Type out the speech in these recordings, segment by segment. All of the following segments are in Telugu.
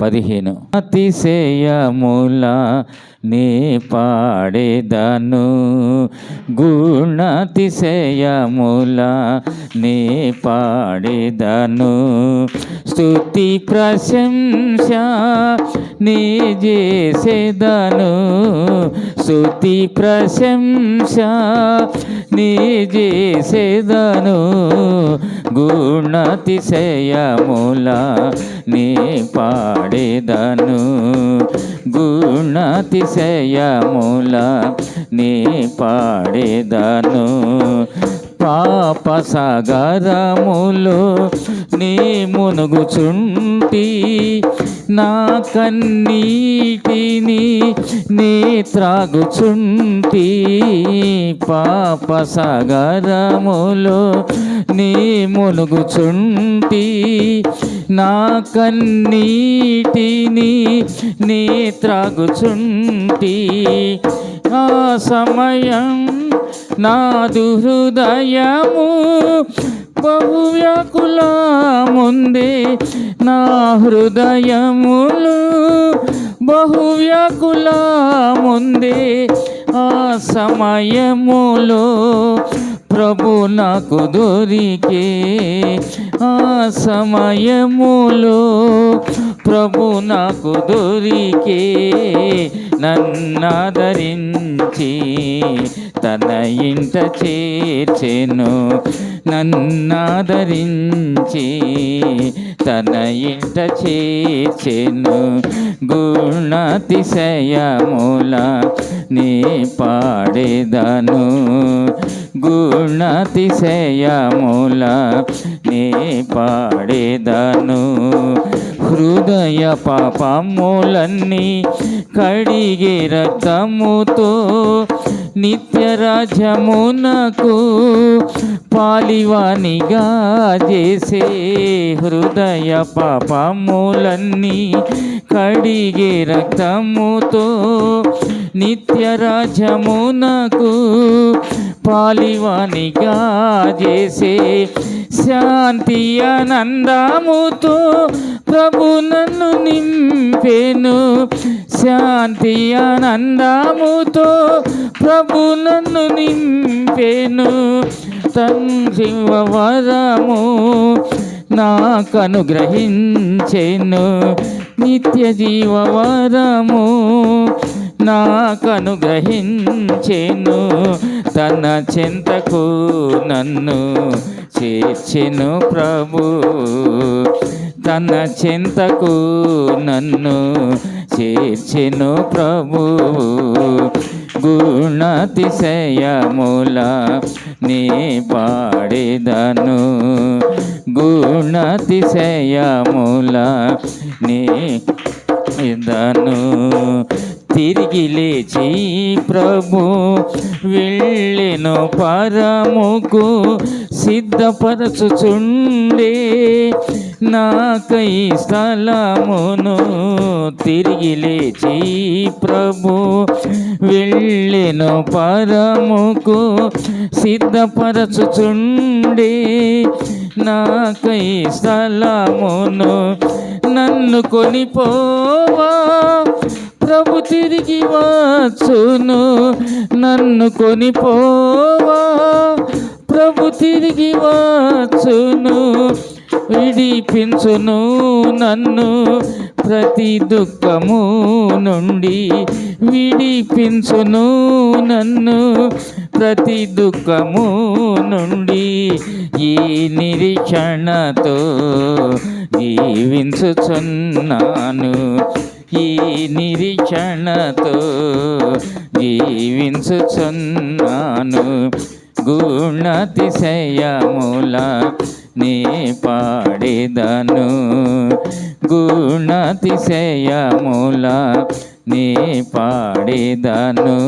15 అతిశయముల నీ పాడేదను, గుణాతిశయముల నీ పాడేదను, స్తుతి ప్రశంస నీ చేసేదను, స్తుతి ప్రశంస నీ చేసేదను, గుణాతిశయముల నీ పాడేదను, గుణాతిశయముల నీ పాడేదను. పాప సాగరములో నీ మునుగుచుంటి, నా కన్నీటిని నీ త్రాగుచుంటి, పాప సాగరములో నీ మునుగుచుంటి, నా కన్నీటిని నీ త్రాగుచుంటి, ఆ సమయం నాదు హృదయము బహువ్యాకుల ముందే, నా హృదయములు బహువ్యాకుల ముందే, ఆ సమయములో ప్రభు నాకు దొరికే, ఆ సమయములో ప్రభు నాకు దొరికే, నన్నాదరించి తన ఇంట చేర్చెను, నన్నాదరించి తన ఇంట చేర్చెను, గుణాతిశయముల నీ పాడేదను, గుణాతిశయముల నీ పాడేదను. హృదయ పాపములన్నీ కడిగే రక్తముతో, నిత్య రాజ్యమునకు పాలివానిగా చేసే, హృదయ పాపములన్నీ కడిగే రక్తముతో, నిత్య రాజ్యమునకు పాలివానిగా చేసే, శాంతి ఆనందముతో ప్రభు నన్ను నింపెను, శాంతి ఆనందముతో ప్రభు నన్ను నింపెను, తండ్రి వరము నాకు అనుగ్రహించెను, నిత్య జీవ వరము నాకు అనుగ్రహించెను, తన చెంతకు నన్ను చేర్చెను ప్రభు, తన చెంతకు నన్ను చేర్చెను ప్రభు, గుణాతిశయముల నీ పాడేదను, గుణాతిశయముల నీ పాడేదను. తిరిగి లేచి ప్రభు వెళ్ళెను పరముకు, సిద్ధపరచుచుండే నాకై స్థలమును, తిరిగి లేచి ప్రభు వెళ్ళెను పరముకు, సిద్ధపరచుచుండే నాకై స్థలమును, నన్ను కొనిపోవా ప్రభు తిరిగి వచ్చును, నన్ను కొనిపోవా ప్రభు తిరిగి వచ్చును, విడిపించును నన్ను ప్రతి దుఃఖము నుండి, విడిపించును నన్ను ప్రతి దుఃఖము నుండి, ఈ నిరీక్షణతో జీవించుచున్నాను, ఈ నిరీక్షణతో జీవించుచున్నాను, గుణాతిశయముల నీ పాడేదను, గుణాతిశయముల నీ పాడేదను,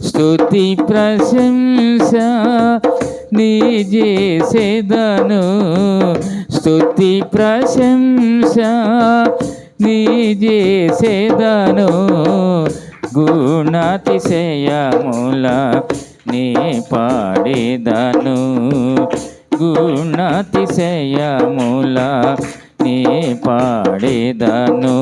స్తుతి ప్రశంస నీ చేసేదను, స్తుతి ప్రశంస నీ చేసేదను, గుణాతిశయముల నీ పాడేదను, గుణాతిశయముల నీ పాడిదను